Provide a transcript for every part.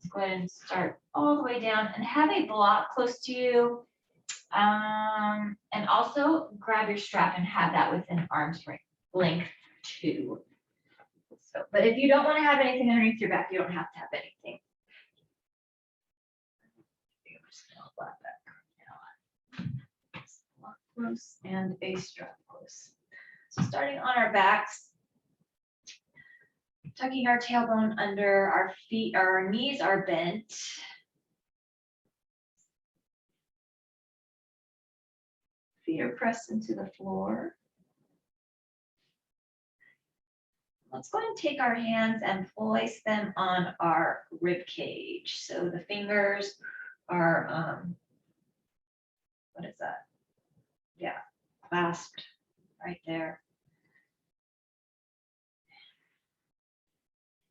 let's go ahead and start all the way down and have a block close to you. And also grab your strap and have that within arm's length too. So, but if you don't want to have anything underneath your back, you don't have to have anything. Close and a strap close. So starting on our backs, tucking our tailbone under our feet, our knees are bent. Feet are pressed into the floor. Let's go ahead and take our hands and place them on our rib cage. So the fingers are, what is that? Yeah, clasped right there.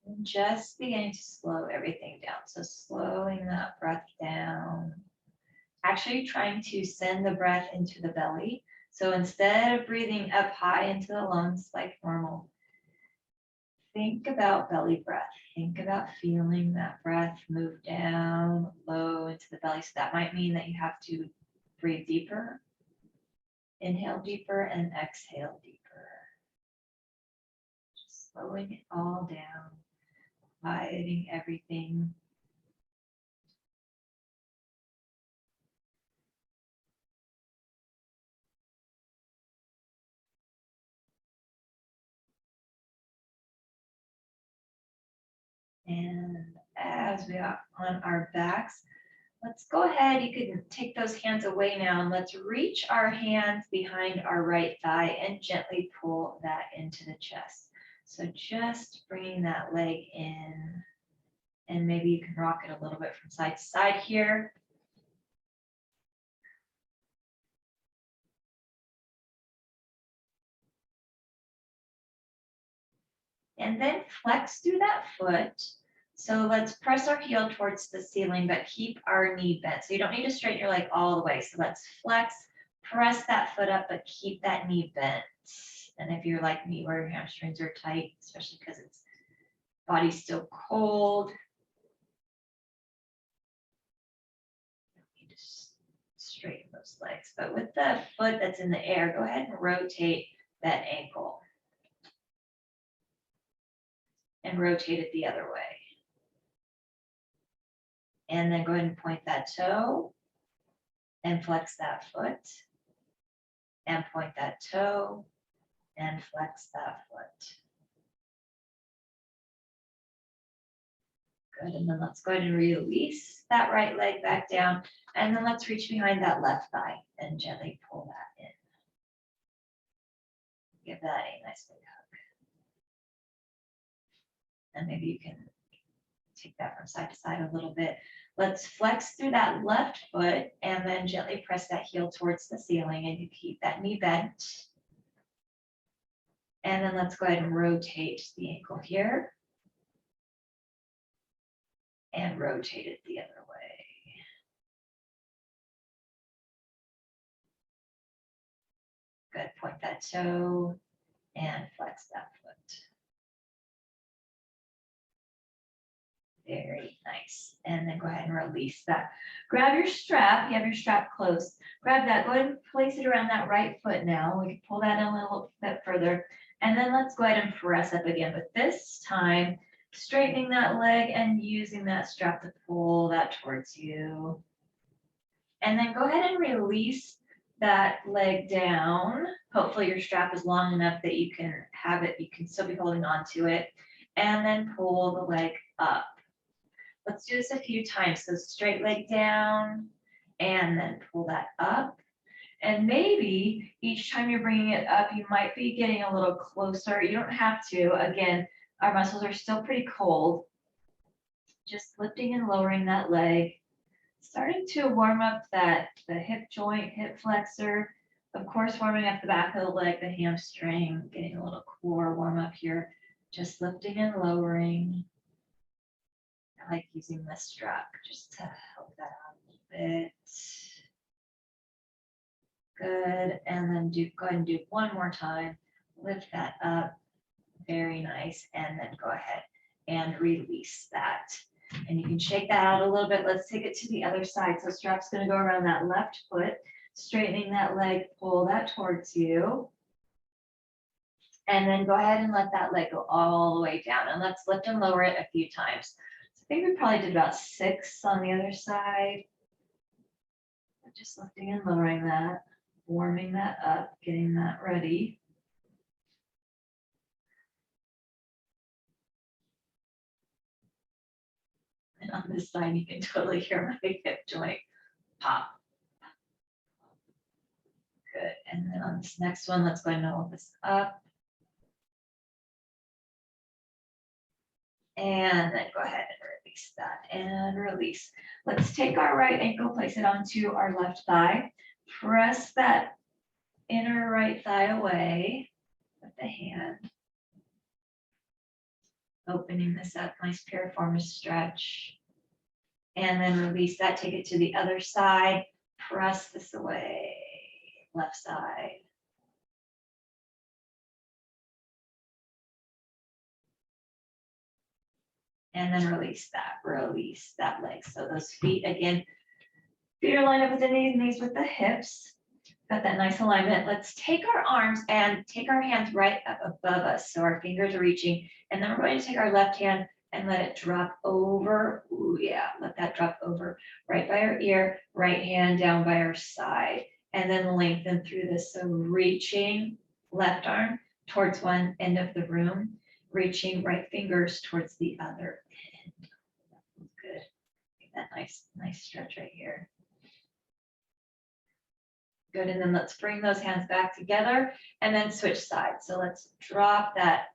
And just beginning to slow everything down. So slowing that breath down. Actually trying to send the breath into the belly. So instead of breathing up high into the lungs like normal, think about belly breath. Think about feeling that breath move down low into the belly. So that might mean that you have to breathe deeper. Inhale deeper and exhale deeper. Just slowing it all down, quieting everything. And as we are on our backs, let's go ahead. You can take those hands away now and let's reach our hands behind our right thigh and gently pull that into the chest. So just bringing that leg in, and maybe you can rock it a little bit from side to side here. And then flex through that foot. So let's press our heel towards the ceiling, but keep our knee bent. So you don't need to straighten your leg all the way. So let's flex, press that foot up, but keep that knee bent. And if you're like me, where your hamstrings are tight, especially because it's body's still cold, you don't need to straighten those legs. But with the foot that's in the air, go ahead and rotate that ankle. And rotate it the other way. And then go ahead and point that toe and flex that foot and point that toe and flex that foot. Good, and then let's go ahead and release that right leg back down, and then let's reach behind that left thigh and gently pull that in. Give that a nice big hug. And maybe you can take that from side to side a little bit. Let's flex through that left foot and then gently press that heel towards the ceiling, and you keep that knee bent. And then let's go ahead and rotate the ankle here. And rotate it the other way. Good, point that toe and flex that foot. Very nice. And then go ahead and release that. Grab your strap. You have your strap close. Grab that. Go ahead and place it around that right foot now. We can pull that in a little bit further. And then let's go ahead and press up again. But this time, straightening that leg and using that strap to pull that towards you. And then go ahead and release that leg down. Hopefully your strap is long enough that you can have it. You can still be holding on to it. And then pull the leg up. Let's do this a few times. So straight leg down and then pull that up. And maybe each time you're bringing it up, you might be getting a little closer. You don't have to. Again, our muscles are still pretty cold. Just lifting and lowering that leg. Starting to warm up the hip joint, hip flexor. Of course, warming up the back of the leg, the hamstring, getting a little core warm up here. Just lifting and lowering. I like using this strap just to help that out a little bit. Good, and then go ahead and do one more time. Lift that up, very nice, and then go ahead and release that. And you can shake that out a little bit. Let's take it to the other side. So strap's gonna go around that left foot, straightening that leg, pull that towards you. And then go ahead and let that leg go all the way down. And let's lift and lower it a few times. So I think we probably did about 6 on the other side. Just lifting and lowering that, warming that up, getting that ready. And on this side, you can totally hear my hip joint pop. Good. And then on this next one, let's go ahead and hold this up. And then go ahead and release that and release. Let's take our right ankle, place it onto our left thigh. Press that inner right thigh away with the hand. Opening this up, nice piriformis stretch. And then release that, take it to the other side. Press this away, left side. And then release that leg. So those feet, again, feet are lined up with the knees with the hips. Got that nice alignment. Let's take our arms and take our hands right up above us. So our fingers are reaching. And then we're going to take our left hand and let it drop over. Ooh, yeah, let that drop over right by our ear, right hand down by our side. And then lengthen through this. So reaching left arm towards one end of the room, reaching right fingers towards the other end. Good. That nice stretch right here. Good, and then let's bring those hands back together and then switch sides. So let's drop that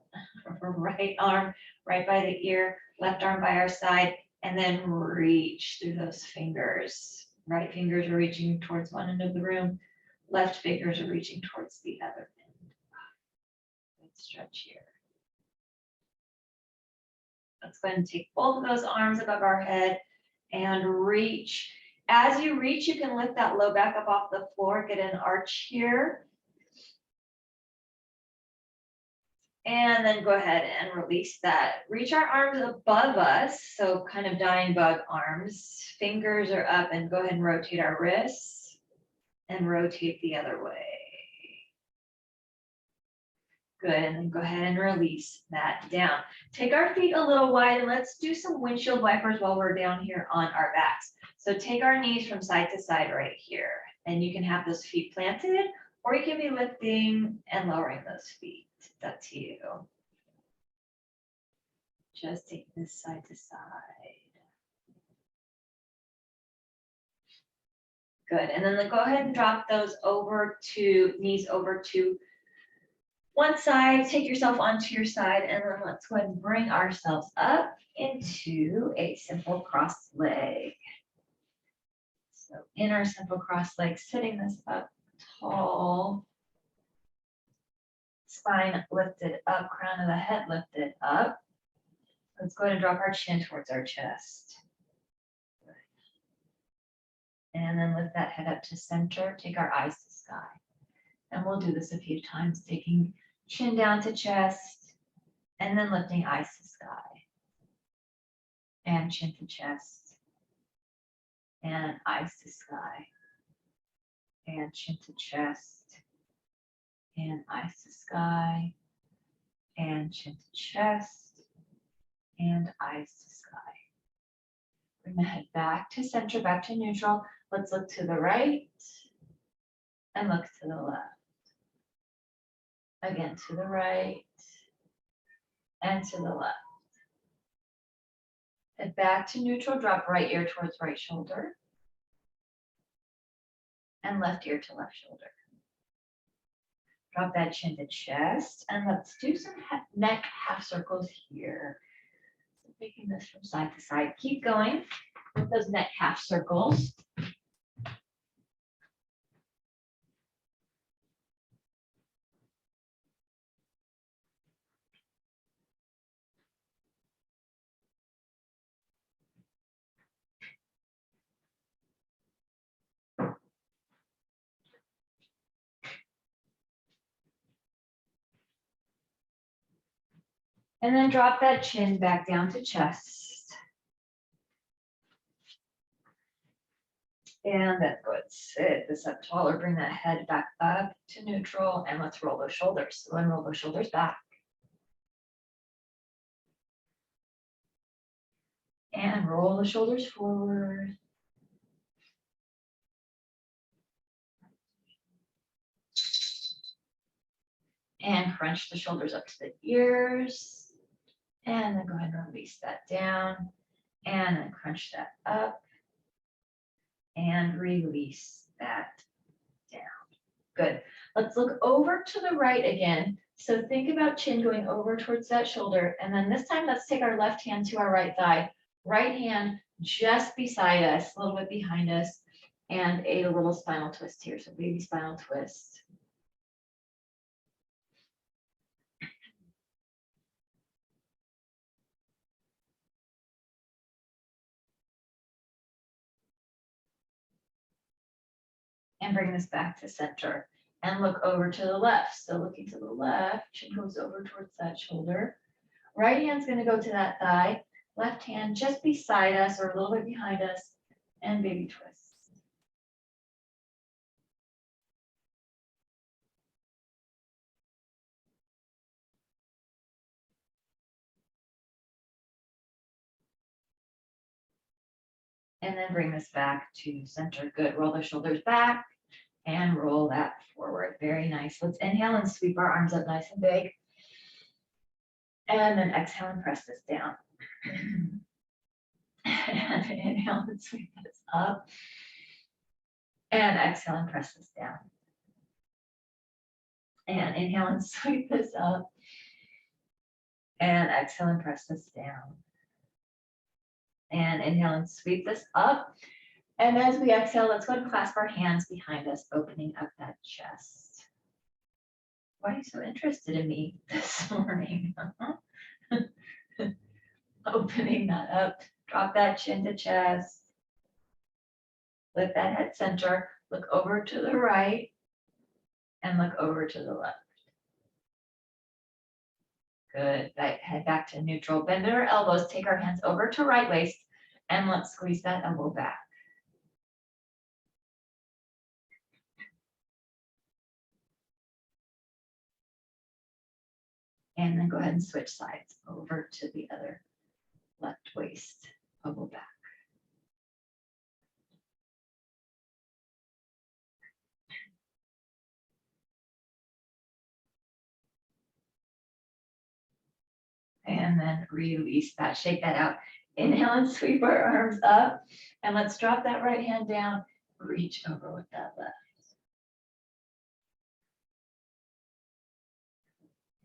right arm right by the ear, left arm by our side, and then reach through those fingers. Right fingers are reaching towards one end of the room, left fingers are reaching towards the other end. Good stretch here. Let's go ahead and take both of those arms above our head and reach. As you reach, you can lift that low back up off the floor, get an arch here. And then go ahead and release that. Reach our arms above us, so kind of dying bug arms. Fingers are up, and go ahead and rotate our wrists and rotate the other way. Good, and then go ahead and release that down. Take our feet a little wide and let's do some windshield wipers while we're down here on our backs. So take our knees from side to side right here, and you can have those feet planted, or you can be lifting and lowering those feet. It's up to you. Just take this side to side. Good, and then go ahead and drop those over to, knees over to one side, take yourself onto your side, and then let's go ahead and bring ourselves up into a simple cross leg. So in our simple cross leg, sitting this up tall, spine lifted up, crown of the head lifted up. Let's go ahead and drop our chin towards our chest. And then lift that head up to center, take our eyes to sky. And we'll do this a few times, taking chin down to chest, and then lifting eyes to sky. And chin to chest, and eyes to sky. And chin to chest, and eyes to sky. And chin to chest, and eyes to sky. Bring the head back to center, back to neutral. Let's look to the right, and look to the left. Again, to the right and to the left. Head back to neutral, drop right ear towards right shoulder. And left ear to left shoulder. Drop that chin to chest, and let's do some neck half circles here. So making this from side to side. Keep going with those neck half circles. And then drop that chin back down to chest. And then go ahead, sit this up taller, bring that head back up to neutral, and let's roll those shoulders. So unroll those shoulders back. And roll the shoulders forward. And crunch the shoulders up to the ears. And then go ahead and release that down. And then crunch that up. And release that down. Good. Let's look over to the right again. So think about chin going over towards that shoulder. And then this time, let's take our left hand to our right thigh. Right hand just beside us, a little bit behind us, and a little spinal twist here. So baby spinal twist. And bring this back to center and look over to the left. So looking to the left, chin goes over towards that shoulder. Right hand's going to go to that thigh. Left hand just beside us or a little bit behind us, and baby twist. And then bring this back to center. Good. Roll the shoulders back and roll that forward. Very nice. Let's inhale and sweep our arms up nice and big. And then exhale and press this down. And inhale and sweep this up. And exhale and press this down. And inhale and sweep this up. And exhale and press this down. And inhale and sweep this up. And as we exhale, let's go ahead and clasp our hands behind us, opening up that chest. Why are you so interested in me this morning? Opening that up, drop that chin to chest. Lift that head center, look over to the right, and look over to the left. Good, head back to neutral. Bend our elbows, take our hands over to right waist, and let's squeeze that elbow back. And then go ahead and switch sides over to the other left waist, elbow back. And then release that, shake that out. Inhale and sweep our arms up. And let's drop that right hand down, reach over with that left.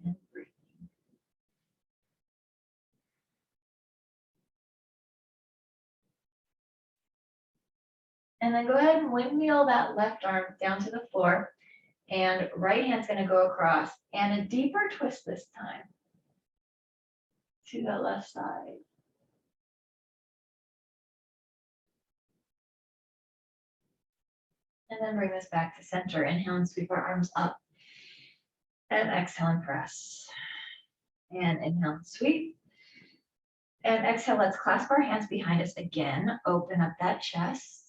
And breathe. And then go ahead and windmill that left arm down to the floor. And right hand's going to go across. And a deeper twist this time to the left side. And then bring this back to center. Inhale and sweep our arms up. And exhale and press. And inhale and sweep. And exhale, let's clasp our hands behind us again. Open up that chest.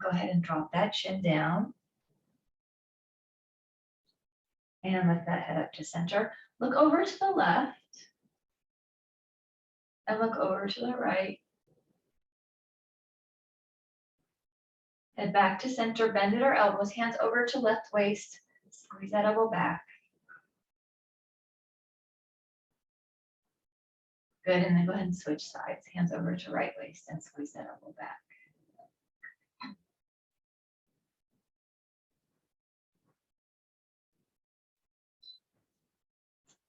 Go ahead and drop that chin down. And lift that head up to center. Look over to the left. And look over to the right. Head back to center, bend at our elbows, hands over to left waist. Squeeze that elbow back. Good, and then go ahead and switch sides. Hands over to right waist and squeeze that elbow back.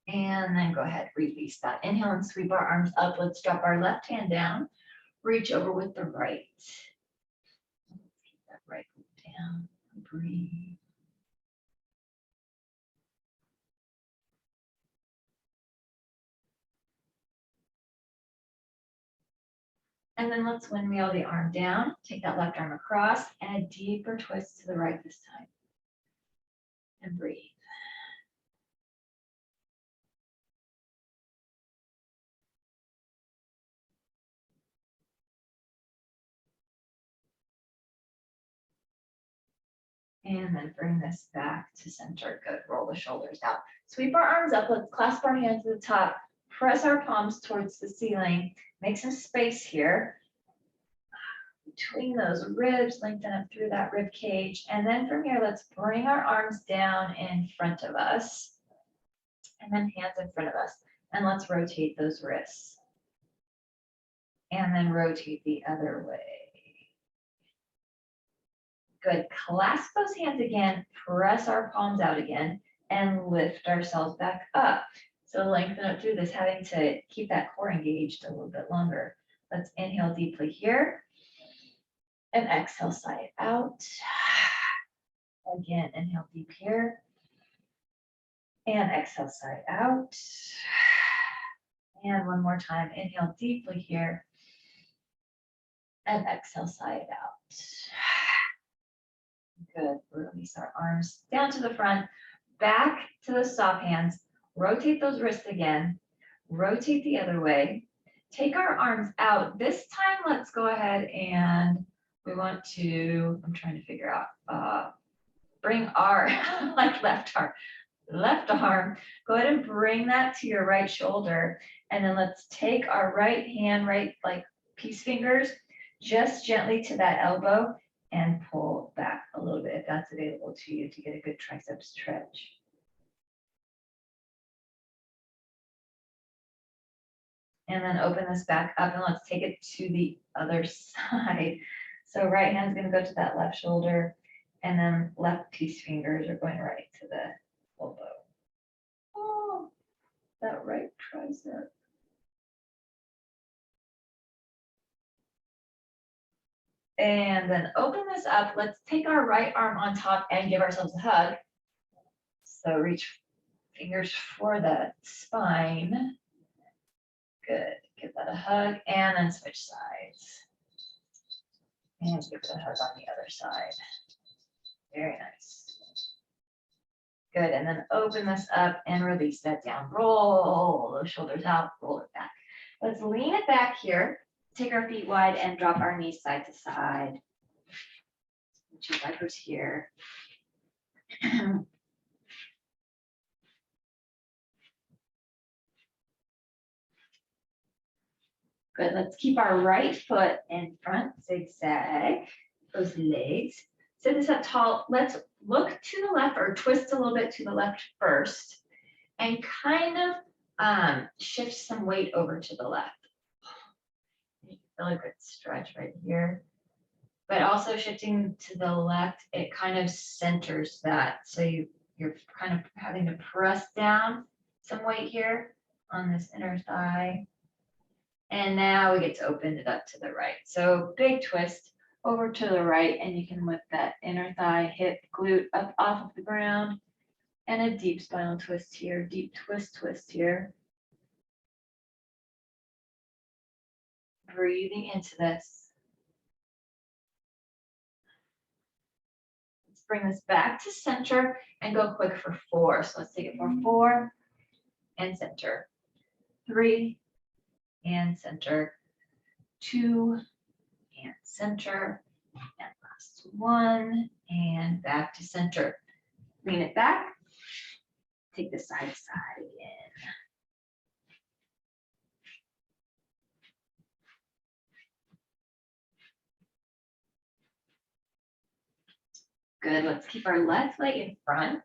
And then go ahead, release that. Inhale and sweep our arms up. Let's drop our left hand down. Reach over with the right. Keep that right foot down. Breathe. And then let's windmill the arm down. Take that left arm across and a deeper twist to the right this time. And breathe. And then bring this back to center. Good. Roll the shoulders out. Sweep our arms up. Let's clasp our hands to the top. Press our palms towards the ceiling. Make some space here. Between those ribs, lengthen up through that rib cage. And then from here, let's bring our arms down in front of us. And then hands in front of us. And let's rotate those wrists. And then rotate the other way. Good. Clasp those hands again. Press our palms out again. And lift ourselves back up. So lengthen up through this, having to keep that core engaged a little bit longer. Let's inhale deeply here. And exhale, side out. Again, inhale deep here. And exhale, side out. And one more time, inhale deeply here. And exhale, side out. Good. Release our arms down to the front, back to the soft hands. Rotate those wrists again. Rotate the other way. Take our arms out. This time, let's go ahead and we want to, I'm trying to figure out, bring our like left arm. Go ahead and bring that to your right shoulder. And then let's take our right hand, like peace fingers, just gently to that elbow and pull back a little bit if that's available to you to get a good tricep stretch. And then open this back up and let's take it to the other side. So right hand's gonna go to that left shoulder and then left peace fingers are going right to the elbow. Oh, that right tricep. And then open this up. Let's take our right arm on top and give ourselves a hug. So reach fingers for the spine. Good. Give that a hug and then switch sides. And give it a hug on the other side. Very nice. Good. And then open this up and release that down. Roll those shoulders out. Roll it back. Let's lean it back here. Take our feet wide and drop our knees side to side. Two vipers here. Good, let's keep our right foot in front, zigzag, those legs. Sit this up tall. Let's look to the left or twist a little bit to the left first and kind of shift some weight over to the left. You feel a good stretch right here. But also shifting to the left, it kind of centers that. So you're kind of having to press down some weight here on this inner thigh. And now we get to open it up to the right. So big twist over to the right, and you can lift that inner thigh, hip, glute up off of the ground, and a deep spinal twist here, deep twist here. Breathing into this. Let's bring this back to center and go quick for 4. So let's take it for 4 and center, 3 and center, 2 and center, and last 1 and back to center. Lean it back, take the side to side again. Good, let's keep our left leg in front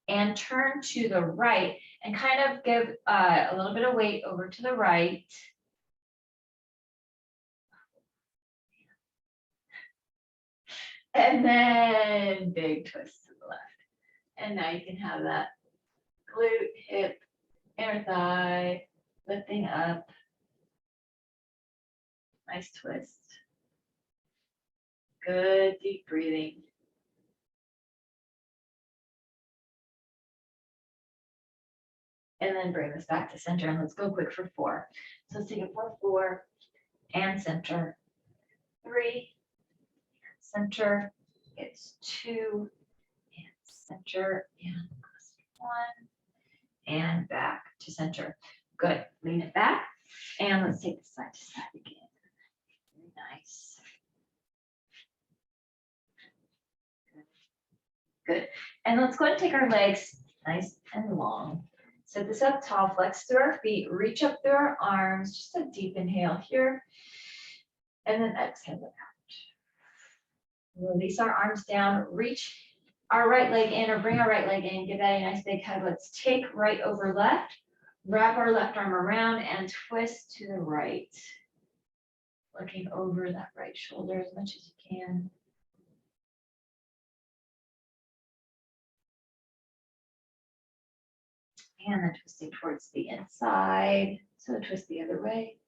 and turn to the right and kind of give a little bit of weight over to the right. And then big twist to the left. And now you can have that glute, hip, inner thigh, lifting up. Nice twist. Good deep breathing. And then bring this back to center and let's go quick for 4. So let's take it for 4 and center, 3 and center, it's 2 and center, and last 1 and back to center. Good, lean it back and let's take this side to side again. Very nice. Good. And let's go ahead and take our legs nice and long. Sit this up tall, flex through our feet, reach up through our arms, just a deep inhale here. And then exhale it out. Release our arms down, reach our right leg in or bring our right leg in, give that a nice big hug. Let's take right over left, wrap our left arm around and twist to the right. Looking over that right shoulder as much as you can. And then twisting towards the inside. So twist the other way.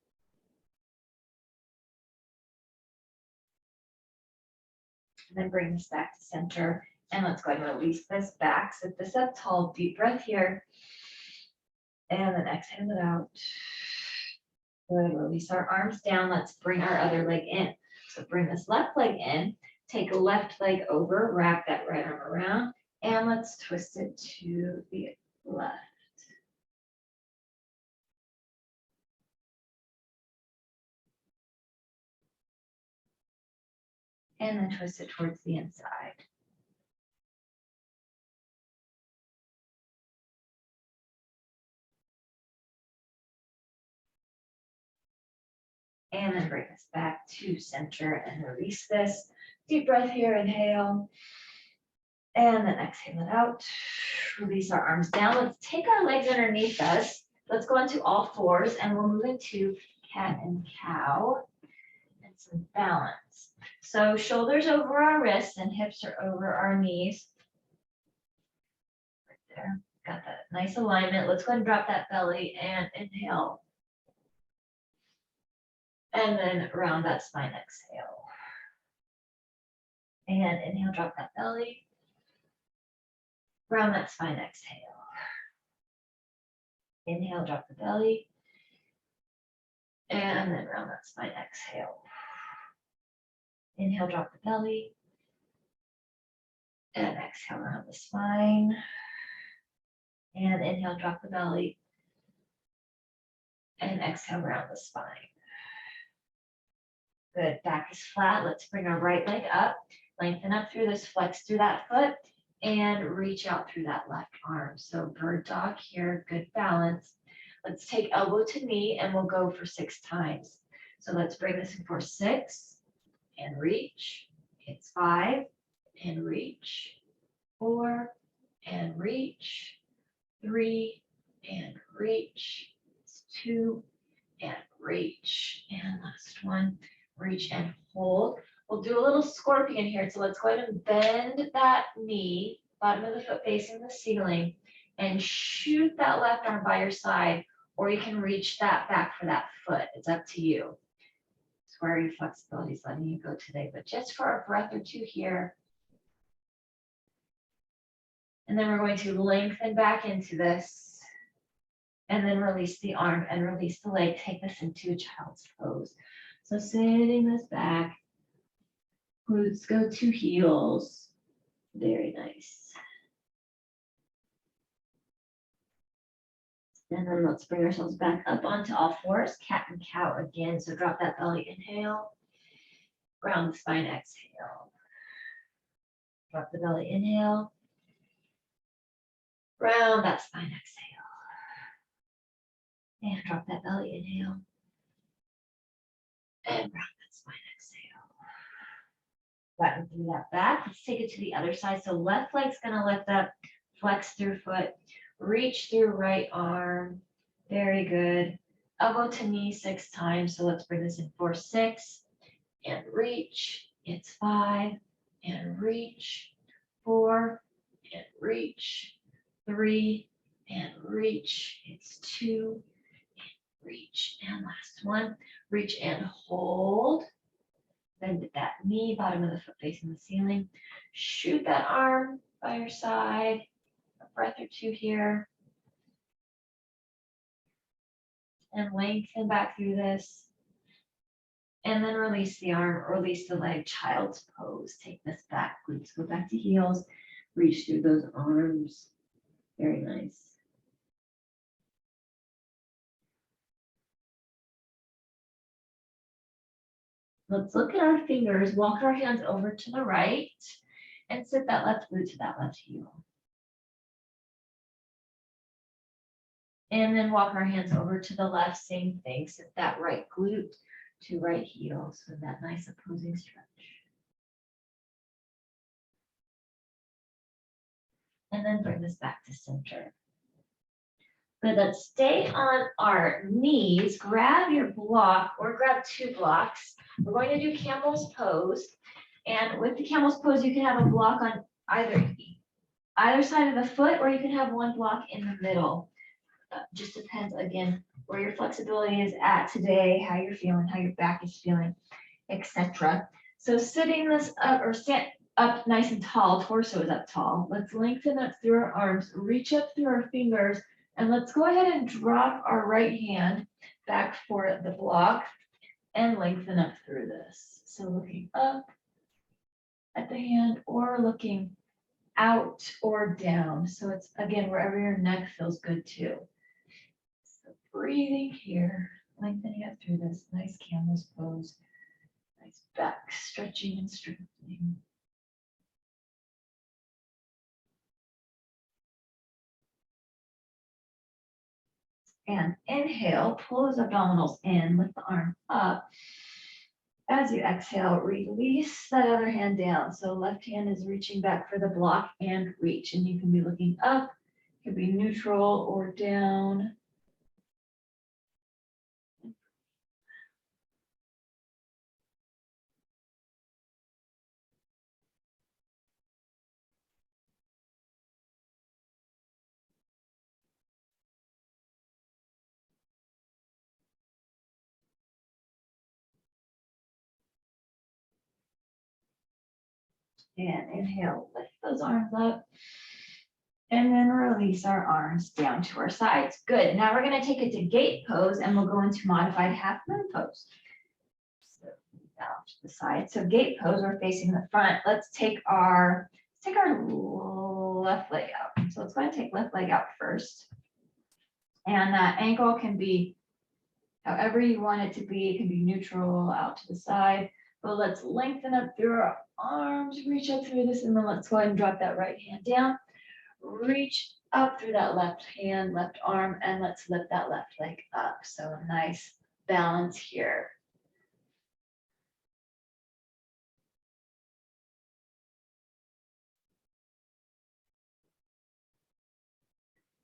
And then bring this back to center. And let's go ahead and release this back. Sit this up tall, deep breath here. And then exhale it out. Good, release our arms down. Let's bring our other leg in. So bring this left leg in, take left leg over, wrap that right arm around, and let's twist it to the left. And then twist it towards the inside. And then bring this back to center and release this. Deep breath here, inhale. And then exhale it out. Release our arms down. Let's take our legs underneath us. Let's go into all fours and we'll move into cat and cow and some balance. So shoulders over our wrists and hips are over our knees. Right there. Got that nice alignment. Let's go ahead and drop that belly and inhale. And then round that spine, exhale. And inhale, drop that belly. Round that spine, exhale. Inhale, drop the belly. And then round that spine, exhale. Inhale, drop the belly. And exhale, round the spine. And inhale, drop the belly. And exhale, round the spine. Good, back is flat. Let's bring our right leg up, lengthen up through this, flex through that foot, and reach out through that left arm. So bird dog here, good balance. Let's take elbow to knee and we'll go for 6 times. So let's bring this in for 6 and reach. It's 5 and reach, 4 and reach, 3 and reach, it's 2 and reach, and last one. Reach and hold. We'll do a little scorpion here. So let's go ahead and bend that knee, bottom of the foot facing the ceiling, and shoot that left arm by your side, or you can reach that back for that foot. It's up to you. It's where your flexibility is letting you go today, but just for a breath or two here. And then we're going to lengthen back into this, and then release the arm and release the leg. Take this into a child's pose. So sitting this back, glutes go to heels. Very nice. And then let's bring ourselves back up onto all fours, cat and cow again. So drop that belly, inhale. Ground the spine, exhale. Drop the belly, inhale. Round that spine, exhale. And drop that belly, inhale. And round that spine, exhale. Flatten through that back. Let's take it to the other side. So left leg's gonna lift up, flex through foot, reach through right arm. Very good. Elbow to knee 6 times. So let's bring this in for 6 and reach. It's 5 and reach, 4 and reach, 3 and reach. It's 2 and reach. And last one. Reach and hold. Bend that knee, bottom of the foot facing the ceiling. Shoot that arm by your side. A breath or two here. And lengthen back through this. And then release the arm, release the leg, child's pose. Take this back, glutes go back to heels. Reach through those arms. Very nice. Let's look at our fingers, walk our hands over to the right, and sit that left glute to that left heel. And then walk our hands over to the left, same thing, sit that right glute to right heel, so that nice opposing stretch. And then bring this back to center. Good, let's stay on our knees, grab your block or grab 2 blocks. We're going to do camel's pose. And with the camel's pose, you can have a block on either side of the foot, or you can have 1 block in the middle. Just depends, again, where your flexibility is at today, how you're feeling, how your back is feeling, etc. So sitting this up or stand up nice and tall, torso is up tall. Let's lengthen up through our arms, reach up through our fingers, and let's go ahead and drop our right hand back for the block and lengthen up through this. So looking up at the hand or looking out or down. So it's, again, wherever your neck feels good too. So breathing here, lengthening up through this nice camel's pose. Nice back stretching and strengthening. And inhale, pull those abdominals in, lift the arm up. As you exhale, release that other hand down. So left hand is reaching back for the block and reach. And you can be looking up, it can be neutral or down. And inhale, lift those arms up. And then release our arms down to our sides. Good. Now we're going to take it to gate pose and we'll go into modified half moon pose. So down to the side. So gate pose, we're facing the front. Let's take our left leg out. So let's go ahead and take left leg out first. And that ankle can be however you want it to be. It can be neutral out to the side. But let's lengthen up through our arms, reach up through this, and then let's go ahead and drop that right hand down. Reach up through that left hand, left arm, and let's lift that left leg up. So a nice balance here.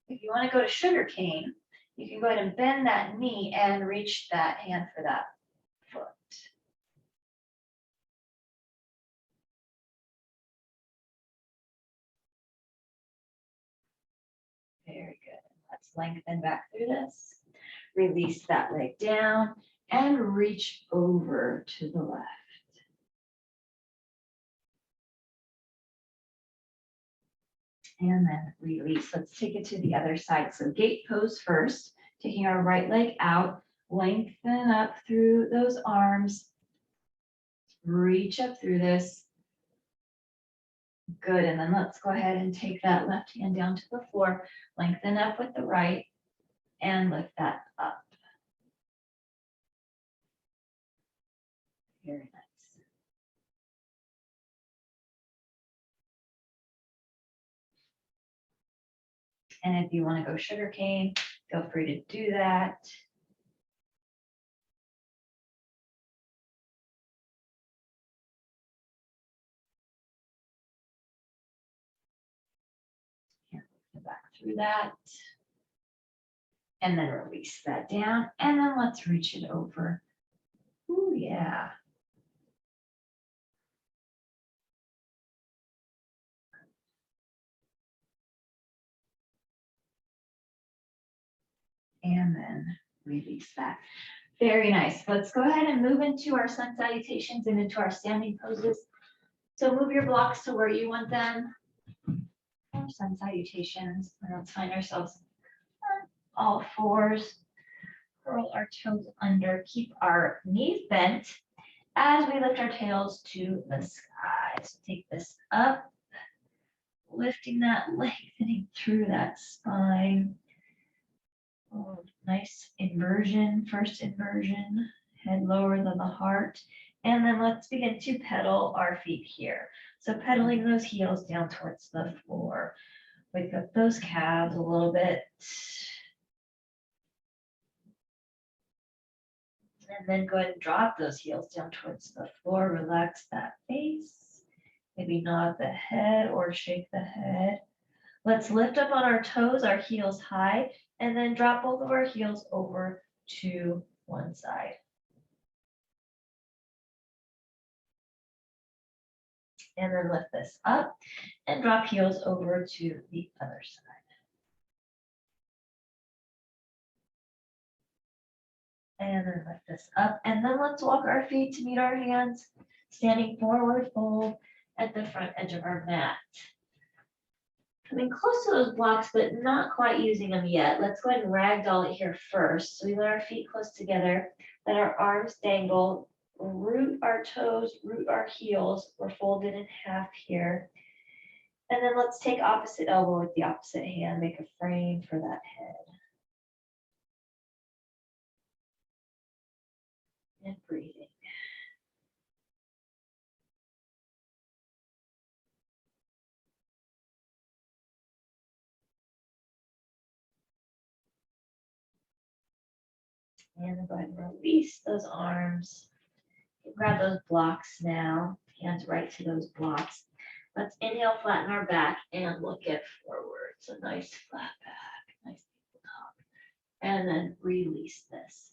If you want to go to sugar cane, you can go ahead and bend that knee and reach that hand for that foot. Very good. Let's lengthen back through this. Release that leg down and reach over to the left. And then release. Let's take it to the other side. So gate pose first, taking our right leg out, lengthen up through those arms, reach up through this. Good, and then let's go ahead and take that left hand down to the floor, lengthen up with the right, and lift that up. Very nice. And if you want to go sugar cane, feel free to do that. Back through that. And then release that down. And then let's reach it over. Ooh, yeah. And then release that. Very nice. Let's go ahead and move into our sun salutations and into our standing poses. So move your blocks to where you want them. Our sun salutations. Let's find ourselves on all fours. Curl our toes under. Keep our knees bent as we lift our tails to the sky. So take this up, lifting that, lengthening through that spine. Oh, nice inversion, first inversion, head lower than the heart. And then let's begin to pedal our feet here. So pedaling those heels down towards the floor. Wake up those calves a little bit. And then go ahead and drop those heels down towards the floor. Relax that face. Maybe nod the head or shake the head. Let's lift up on our toes, our heels high, and then drop both of our heels over to one side. And then lift this up and drop heels over to the other side. And then lift this up. And then let's walk our feet to meet our hands, standing forward fold at the front edge of our mat. Coming close to those blocks, but not quite using them yet. Let's go ahead and ragdoll it here first. So we let our feet close together, let our arms dangle, root our toes, root our heels. We're folded in half here. And then let's take opposite elbow with the opposite hand, make a frame for that head. And breathing. And then go ahead and release those arms. Grab those blocks now, hands right to those blocks. Let's inhale, flatten our back and look it forward. So nice flat back, nice top. And then release this.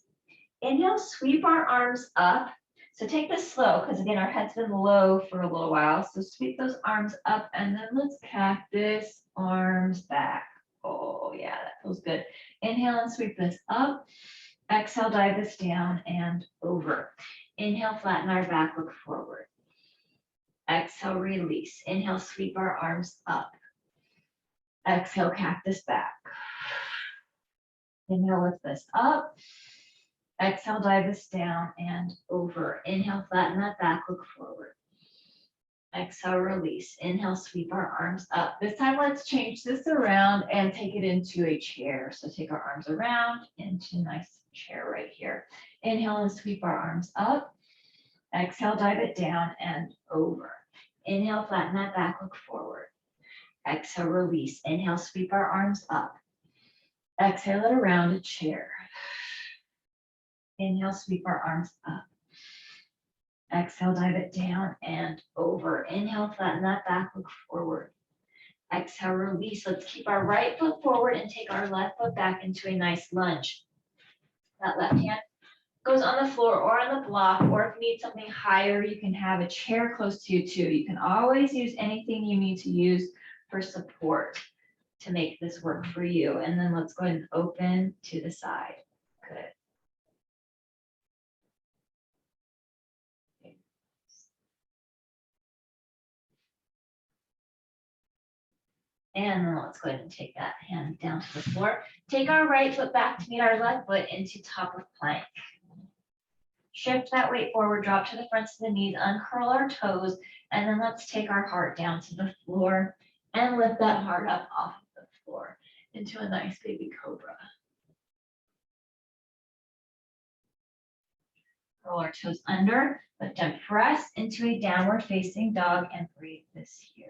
Inhale, sweep our arms up. So take this slow, because again, our head's been low for a little while. So sweep those arms up and then let's cactus, arms back. Oh yeah, that feels good. Inhale and sweep this up. Exhale, dive this down and over. Inhale, flatten our back, look forward. Exhale, release. Inhale, sweep our arms up. Exhale, cactus back. Inhale, lift this up. Exhale, dive this down and over. Inhale, flatten that back, look forward. Exhale, release. Inhale, sweep our arms up. This time, let's change this around and take it into a chair. So take our arms around into a nice chair right here. Inhale and sweep our arms up. Exhale, dive it down and over. Inhale, flatten that back, look forward. Exhale, release. Inhale, sweep our arms up. Exhale it around a chair. Inhale, sweep our arms up. Exhale, dive it down and over. Inhale, flatten that back, look forward. Exhale, release. Let's keep our right foot forward and take our left foot back into a nice lunge. That left hand goes on the floor or on the block, or if you need something higher, you can have a chair close to you too. You can always use anything you need to use for support to make this work for you. And then let's go ahead and open to the side. Good. And then let's go ahead and take that hand down to the floor. Take our right foot back to meet our left foot into top of plank. Shift that weight forward, drop to the fronts of the knees, uncurl our toes, and then let's take our heart down to the floor and lift that heart up off of the floor into a nice baby cobra. Roll our toes under, lift and press into a downward facing dog and breathe this here.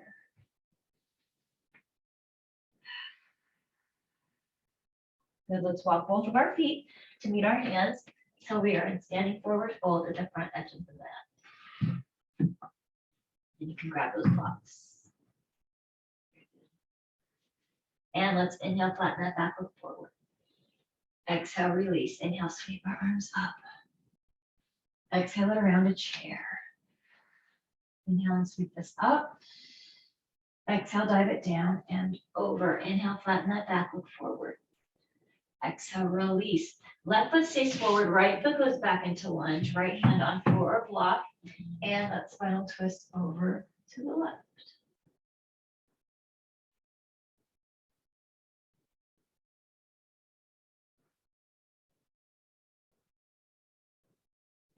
Good, let's walk both of our feet to meet our hands until we are in standing forward fold at the front edge of the mat. And you can grab those blocks. And let's inhale, flatten that back, look forward. Exhale, release. Inhale, sweep our arms up. Exhale it around a chair. Inhale and sweep this up. Exhale, dive it down and over. Inhale, flatten that back, look forward. Exhale, release. Left foot stays forward, right foot goes back into lunge, right hand on floor or block, and that spinal twist over to the left.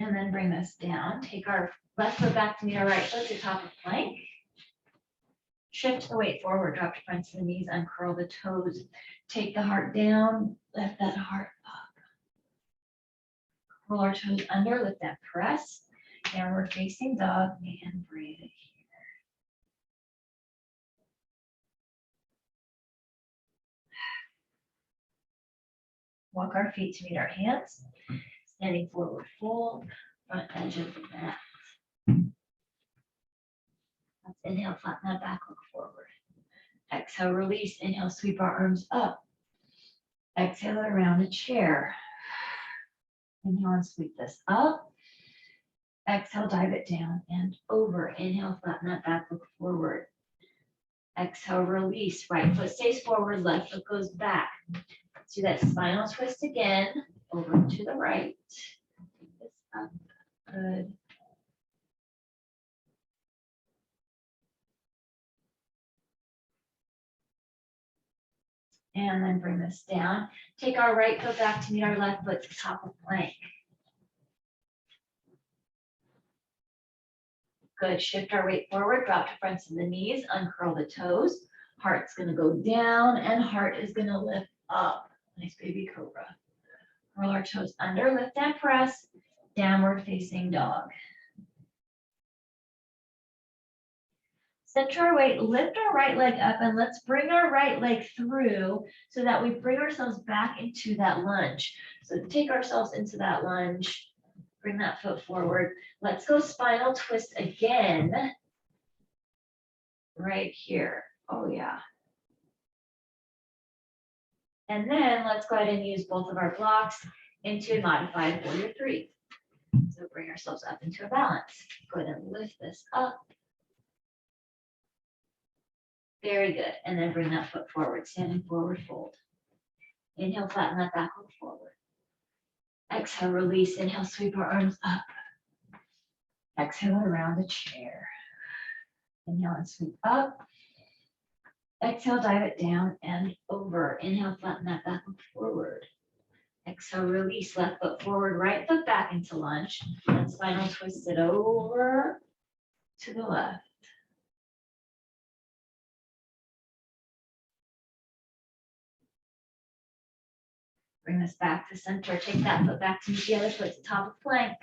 And then bring this down. Take our left foot back to meet our right foot to top of plank. Shift the weight forward, drop to front to the knees, uncurl the toes. Take the heart down, lift that heart up. Roll our toes under, lift that press. Downward facing dog and breathe it here. Walk our feet to meet our hands. Standing forward fold, front edge of the mat. Let's inhale, flatten that back, look forward. Exhale, release. Inhale, sweep our arms up. Exhale it around a chair. Inhale and sweep this up. Exhale, dive it down and over. Inhale, flatten that back, look forward. Exhale, release. Right foot stays forward, left foot goes back. Let's do that spinal twist again. Over to the right. Pick this up. Good. And then bring this down. Take our right foot back to meet our left foot to top of plank. Good. Shift our weight forward, drop to fronts of the knees, uncurl the toes. Heart's going to go down and heart is going to lift up. Nice baby cobra. Curl our toes under, lift and press. Downward facing dog. Center our weight, lift our right leg up, and let's bring our right leg through so that we bring ourselves back into that lunge. So take ourselves into that lunge, bring that foot forward. Let's go spinal twist again. Right here. Oh yeah. And then let's go ahead and use both of our blocks into modified warrior three. So bring ourselves up into a balance. Go ahead and lift this up. Very good. And then bring that foot forward, standing forward fold. Inhale, flatten that back, look forward. Exhale, release. Inhale, sweep our arms up. Exhale around the chair. Inhale and sweep up. Exhale, dive it down and over. Inhale, flatten that back, look forward. Exhale, release. Left foot forward, right foot back into lunge. And spinal twist it over to the left. Bring this back to center. Take that foot back to meet the other foot to top of plank.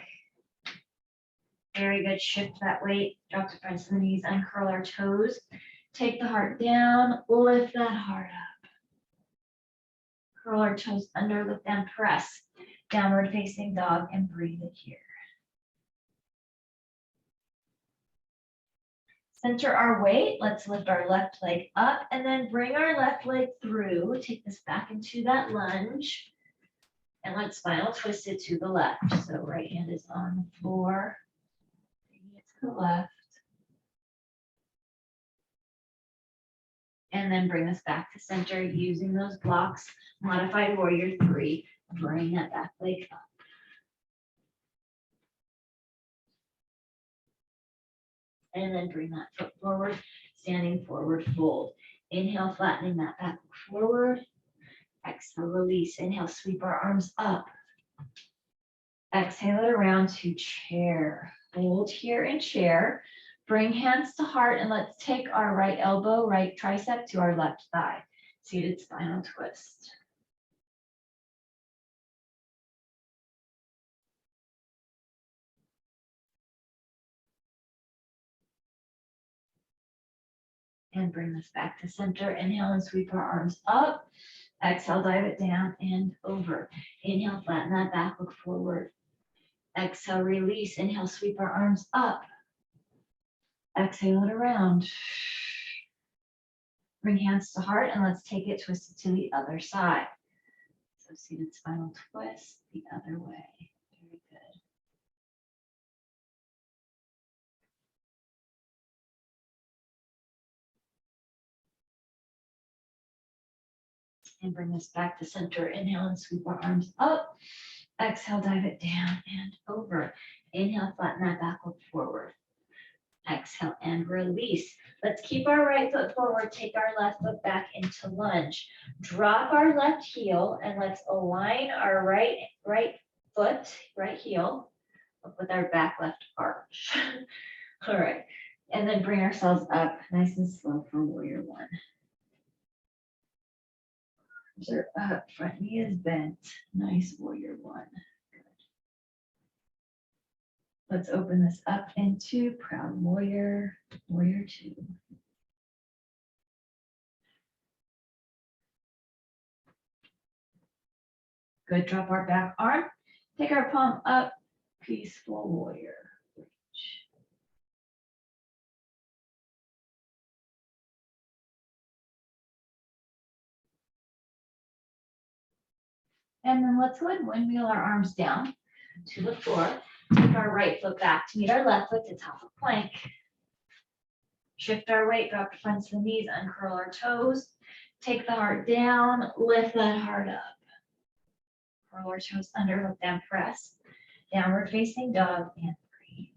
Very good. Shift that weight. Drop to fronts of the knees. Uncurl our toes. Take the heart down. Lift that heart up. Curl our toes under. Lift and press. Downward facing dog and breathe it here. Center our weight. Let's lift our left leg up and then bring our left leg through. Take this back into that lunge. And let's spinal twist it to the left. So right hand is on the floor. Bring it to the left. And then bring us back to center using those blocks. Modified warrior three. Bring that back leg up. And then bring that foot forward, standing forward fold. Inhale, flattening that back forward. Exhale, release. Inhale, sweep our arms up. Exhale it around to chair. Hold here in chair. Bring hands to heart and let's take our right elbow, right tricep to our left thigh. Seated spinal twist. And bring this back to center. Inhale and sweep our arms up. Exhale, dive it down and over. Inhale, flatten that back, look forward. Exhale, release. Inhale, sweep our arms up. Exhale it around. Bring hands to heart and let's take it twisted to the other side. So seated spinal twist the other way. Very good. And bring this back to center. Inhale and sweep our arms up. Exhale, dive it down and over. Inhale, flatten that back, look forward. Exhale and release. Let's keep our right foot forward. Take our left foot back into lunge. Drop our left heel and let's align our right foot, right heel up with our back left arch. All right. And then bring ourselves up nice and slow for warrior one. Arms are up, front knee is bent. Nice warrior one. Good. Let's open this up into proud warrior, warrior two. Good, drop our back arm. Take our palm up, peaceful warrior. Reach. And then let's go ahead and windmill our arms down to the floor. Take our right foot back to meet our left foot to top of plank. Shift our weight, drop the front to the knees, uncurl our toes. Take the heart down, lift that heart up. Curl our toes under, look down, press. Downward facing dog and breathe.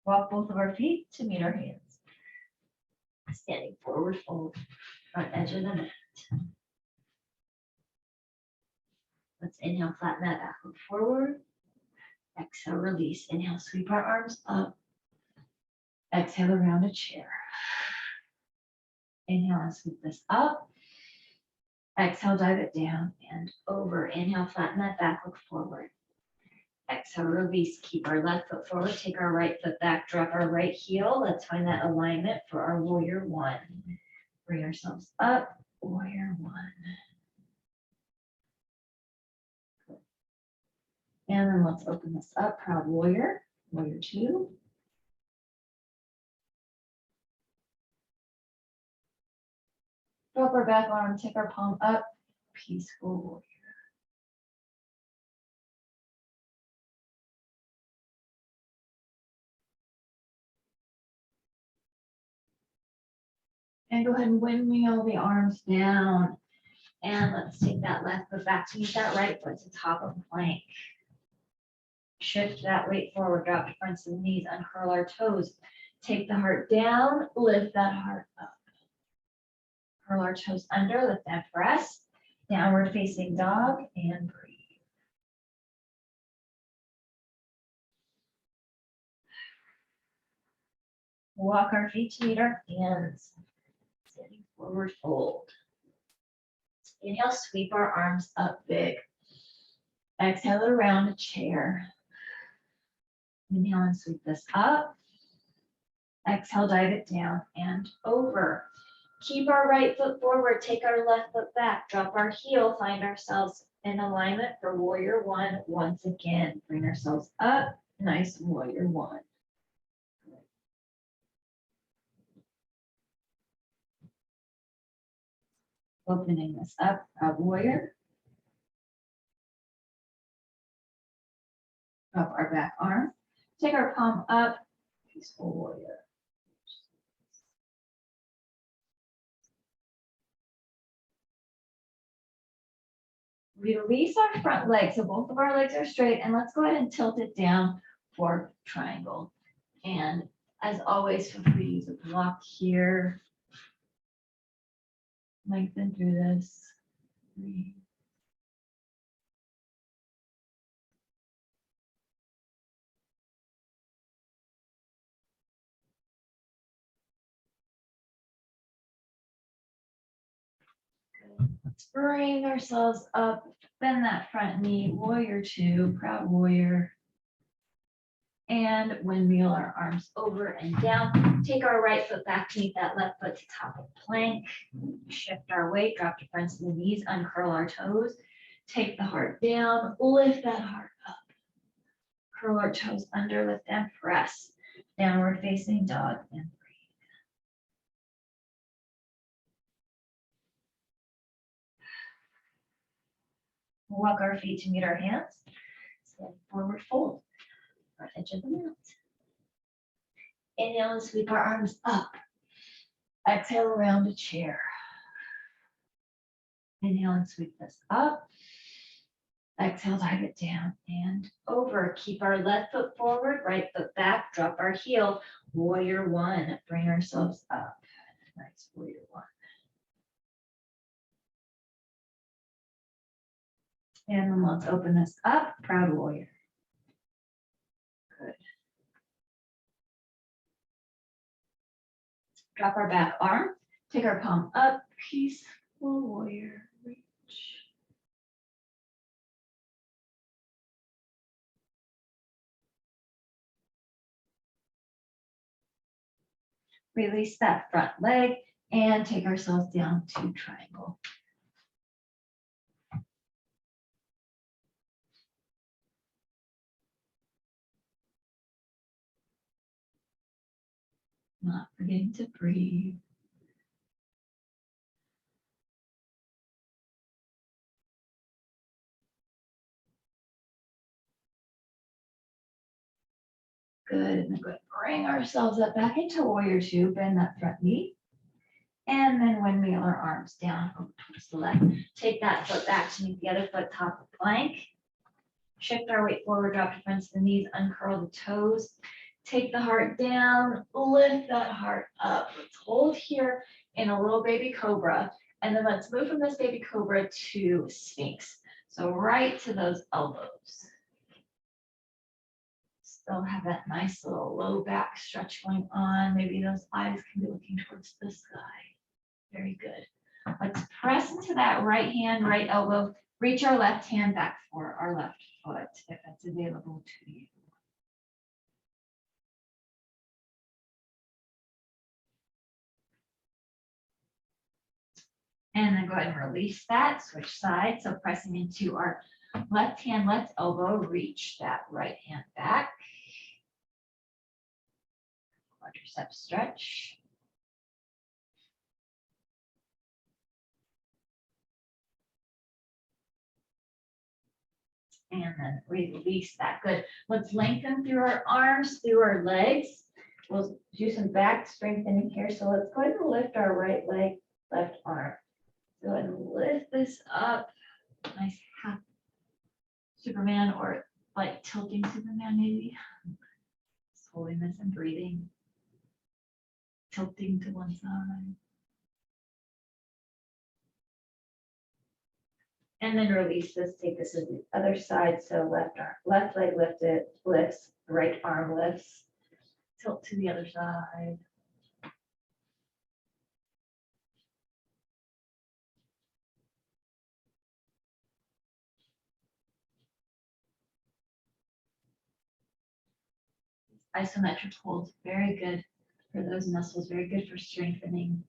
Walk both of our feet to meet our hands. Standing forward fold, front edge of the mat. Let's inhale, flatten that back, look forward. Exhale, release. Inhale, sweep our arms up. Exhale, around a chair. Inhale and sweep this up. Exhale, dive it down and over. Inhale, flatten that back, look forward. Exhale, release. Keep our left foot forward. Take our right foot back, drop our right heel. Let's find that alignment for our warrior one. Bring ourselves up, warrior one. And then let's open this up, proud warrior, warrior two. Drop our back arm, take our palm up, peaceful warrior. And go ahead and windmill the arms down. And let's take that left foot back to meet that right foot to top of plank. Shift that weight forward, drop the fronts of the knees, uncurl our toes. Take the heart down, lift that heart up. Curl our toes under, lift that breast. Downward facing dog and breathe. Walk our feet to meet our hands. Standing forward fold. Inhale, sweep our arms up big. Exhale around a chair. Inhale and sweep this up. Exhale, dive it down and over. Keep our right foot forward, take our left foot back, drop our heel, find ourselves in alignment for warrior one once again. Bring ourselves up, nice warrior one. Opening this up, proud warrior. Drop our back arm, take our palm up, peaceful warrior. Release our front leg, so both of our legs are straight, and let's go ahead and tilt it down for triangle. And as always, feel free to use a block here. Lengthen through this. Breathe. Let's bring ourselves up, bend that front knee, warrior two, proud warrior. And windmill our arms over and down. Take our right foot back to meet that left foot to top of plank. Shift our weight, drop the fronts of the knees, uncurl our toes. Take the heart down, lift that heart up. Curl our toes under, lift and press. Downward facing dog and walk our feet to meet our hands. Stand forward fold. Front edge of the mat. Inhale and sweep our arms up. Exhale around a chair. Inhale and sweep this up. Exhale, dive it down and over. Keep our left foot forward, right foot back, drop our heel. Warrior one, bring ourselves up. Nice, warrior one. And then let's open this up, proud warrior. Good. Drop our back arm, take our palm up, peaceful warrior, reach. Release that front leg, And take ourselves down to triangle. Not forgetting to breathe. Good, and then go ahead and bring ourselves up back into warrior two, bend that front knee. And then windmill our arms down over towards the left. Take that foot back to meet the other foot, top of the plank. Shift our weight forward, drop to front of the knees, uncurl the toes. Take the heart down, lift that heart up. Let's hold here in a little baby cobra. And then let's move from this baby cobra to Sphinx. So right to those elbows. Still have that nice little low back stretch going on. Maybe those eyes can be looking towards the sky. Very good. Let's press into that right hand, right elbow. Reach our left hand back for our left foot if that's available to you. And then go ahead and release that, switch sides. So pressing into our left hand, left elbow, reach that right hand back. Quadricep stretch. And then release that. Good. Let's lengthen through our arms, through our legs. We'll do some back strengthening here. So let's go ahead and lift our right leg, left arm. Go ahead and lift this up. Nice half Superman or like tilting Superman maybe. Just holding this and breathing. Tilting to one side. And then release this, take this to the other side. So left arm, left leg lifted, lifts, right arm lifts, tilt to the other side. Isometric holds, very good for those muscles, very good for strengthening.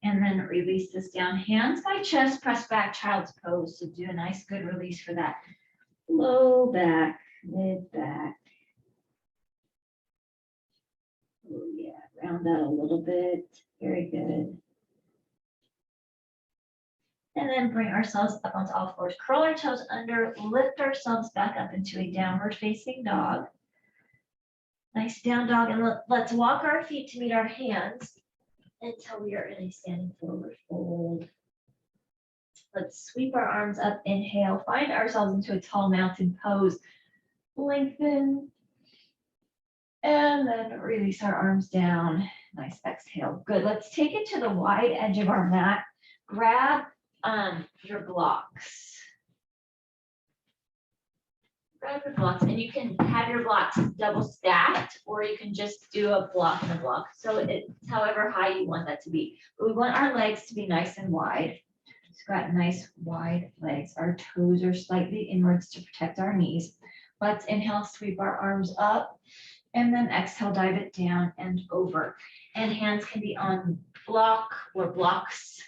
And then release this down, hands by chest, press back, child's pose. So do a nice good release for that low back, mid back. Oh yeah, round that a little bit, very good. And then bring ourselves up onto all fours, curl our toes under, lift ourselves back up into a downward facing dog. Nice down dog, and let's walk our feet to meet our hands until we are in a standing forward fold. Let's sweep our arms up, inhale, find ourselves into a tall mountain pose. Lengthen, and then release our arms down. Nice exhale, good. Let's take it to the wide edge of our mat. Grab your blocks. Grab your blocks, and you can have your blocks double stacked, or you can just do a block and a block. So it's however high you want that to be. But we want our legs to be nice and wide. It's got nice wide legs. Our toes are slightly inwards to protect our knees. Let's inhale, sweep our arms up, and then exhale, dive it down and over. And hands can be on block or blocks.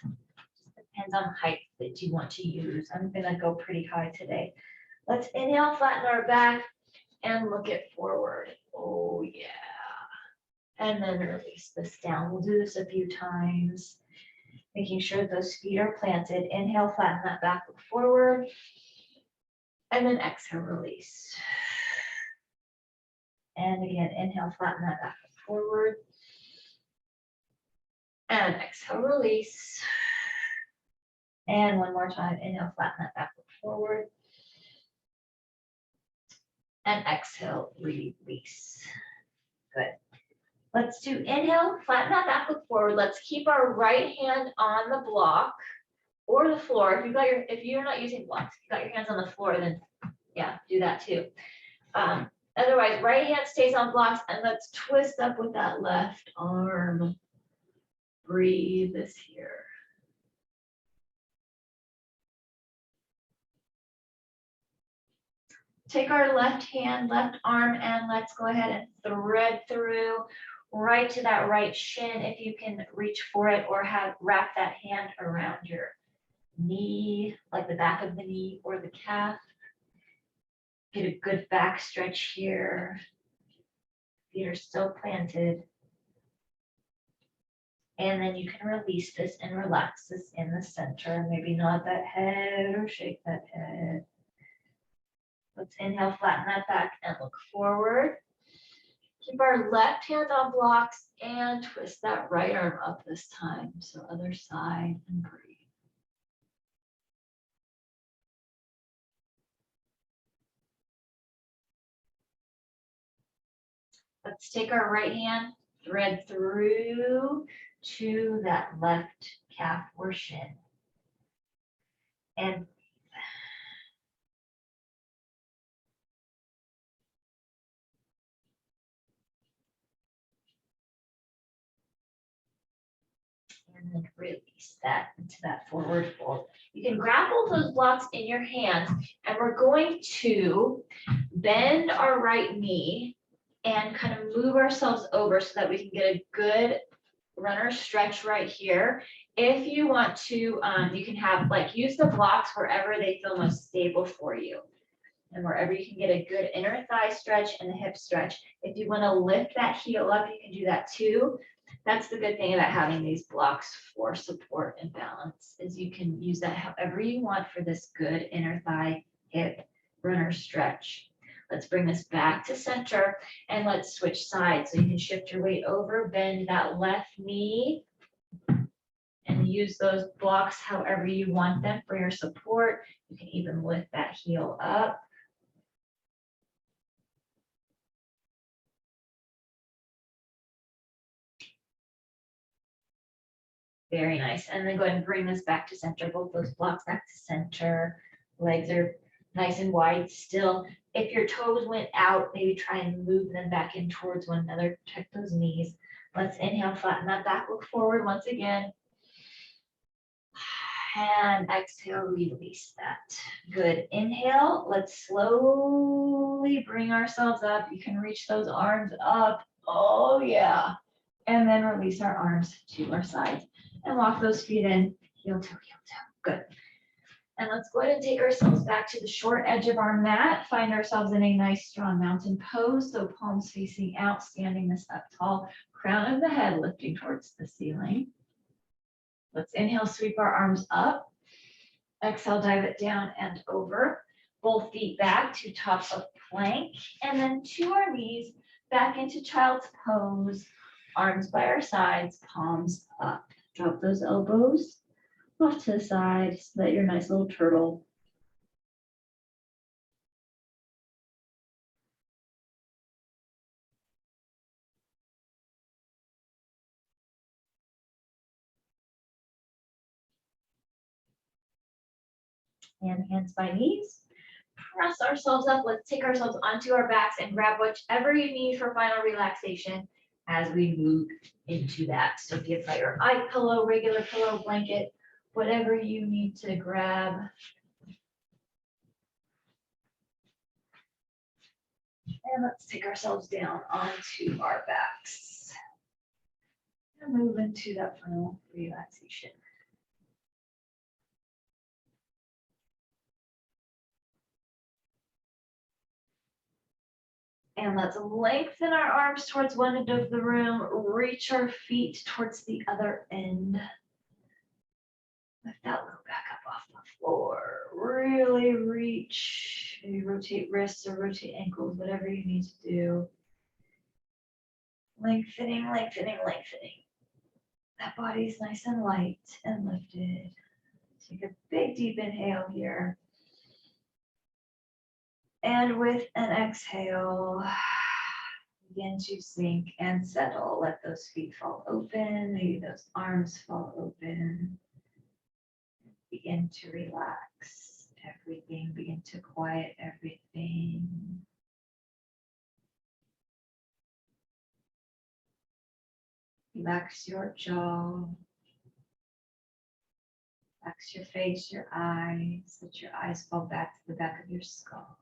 Depends on the height that you want to use. I'm gonna go pretty high today. Let's inhale, flatten our back, and look it forward. Oh yeah. And then release this down. We'll do this a few times, making sure those feet are planted. Inhale, flatten that back, look forward. And then exhale, release. And again, inhale, flatten that back, look forward. And exhale, release. And one more time, inhale, flatten that back, look forward. And exhale, release. Good. Let's do inhale, flatten that back, look forward. Let's keep our right hand on the block or the floor. If you're not using blocks, if you got your hands on the floor, then yeah, do that too. Otherwise, right hand stays on blocks, and let's twist up with that left arm. Breathe this here. Take our left hand, left arm, and let's go ahead and thread through right to that right shin if you can reach for it, or wrap that hand around your knee, like the back of the knee or the calf. Get a good back stretch here. Feet are still planted. And then you can release this and relax this in the center. Maybe nod that head or shake that head. Let's inhale, flatten that back and look forward. Keep our left hand on blocks and twist that right arm up this time. So other side and breathe. Let's take our right hand, thread through to that left calf or shin. And then release that into that forward fold. You can grab both those blocks in your hands, and we're going to bend our right knee and kind of move ourselves over so that we can get a good runner stretch right here. If you want to, you can have use the blocks wherever they feel most stable for you. And wherever you can get a good inner thigh stretch and the hip stretch. If you want to lift that heel up, you can do that too. That's the good thing about having these blocks for support and balance, is you can use that however you want for this good inner thigh, hip, runner stretch. Let's bring this back to center and let's switch sides. So you can shift your weight over, bend that left knee, and use those blocks however you want them for your support. You can even lift that heel up. Very nice. And then go ahead and bring this back to center, both those blocks back to center. Legs are nice and wide still. If your toes went out, maybe try and move them back in towards one another. Check those knees. Let's inhale, flatten that back, look forward once again. And exhale, release that. Good. Inhale, let's slowly bring ourselves up. You can reach those arms up. Oh yeah. And then release our arms to our sides and walk those feet in, heel to heel toe. Good. And let's go ahead and take ourselves back to the short edge of our mat. Find ourselves in a nice strong mountain pose. So palms facing out, standing this up tall, crown of the head lifting towards the ceiling. Let's inhale, sweep our arms up. Exhale, dive it down and over. Both feet back to top of plank. And then to our knees, back into child's pose. Arms by our sides, palms up. Drop those elbows off to the side so that you're a nice little turtle. And hands by knees. Press ourselves up. Let's take ourselves onto our backs and grab whichever you need for final relaxation as we move into that. So if you have your eye pillow, regular pillow, blanket, whatever you need to grab. And let's take ourselves down onto our backs and move into that final relaxation. And let's lengthen our arms towards one end of the room, reach our feet towards the other end. Lift that low back up off the floor. Really reach, maybe rotate wrists or rotate ankles, whatever you need to do. Lengthening, lengthening, lengthening. That body's nice and light and lifted. Take a big deep inhale here. And with an exhale, begin to sink and settle. Let those feet fall open, maybe those arms fall open. Begin to relax everything, begin to quiet everything. Relax your jaw. Relax your face, your eyes. Let your eyes fall back to the back of your skull.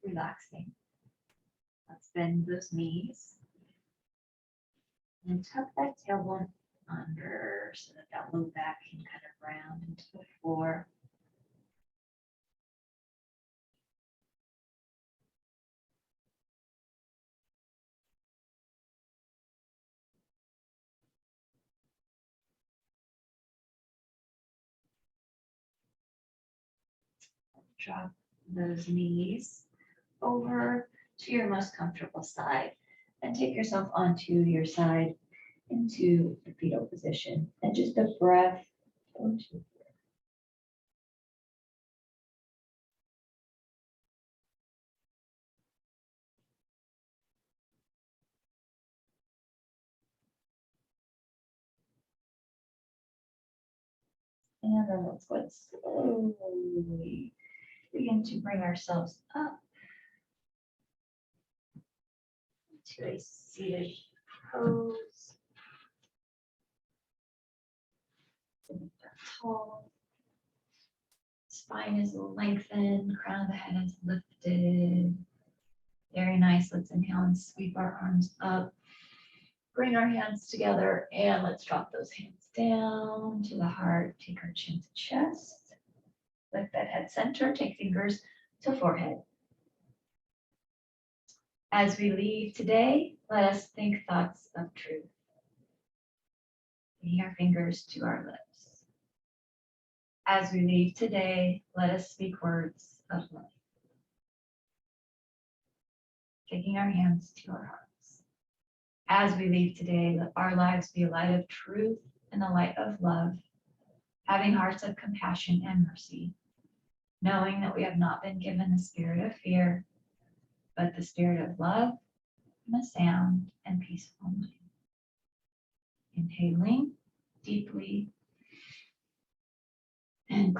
relaxing. Let's bend those knees. And tuck that tailbone under so that that low back can kind of round into the floor. Drop those knees over to your most comfortable side and take yourself onto your side into the fetal position. And just a breath or two. And then let's go slowly begin to bring ourselves up to a seated pose. Tall. Spine is lengthened, crown of the head is lifted. Very nice. Let's inhale and sweep our arms up. Bring our hands together and let's drop those hands down to the heart. Take our chin to chest. Lift that head center. Take fingers to forehead. As we leave today, let us think thoughts of truth. Bring our fingers to our lips. As we leave today, let us speak words of life. Taking our hands to our hearts. As we leave today, let our lives be a light of truth and a light of love, having hearts of compassion and mercy, knowing that we have not been given the spirit of fear, but the spirit of love and a sound and peaceful mind. Inhaling deeply and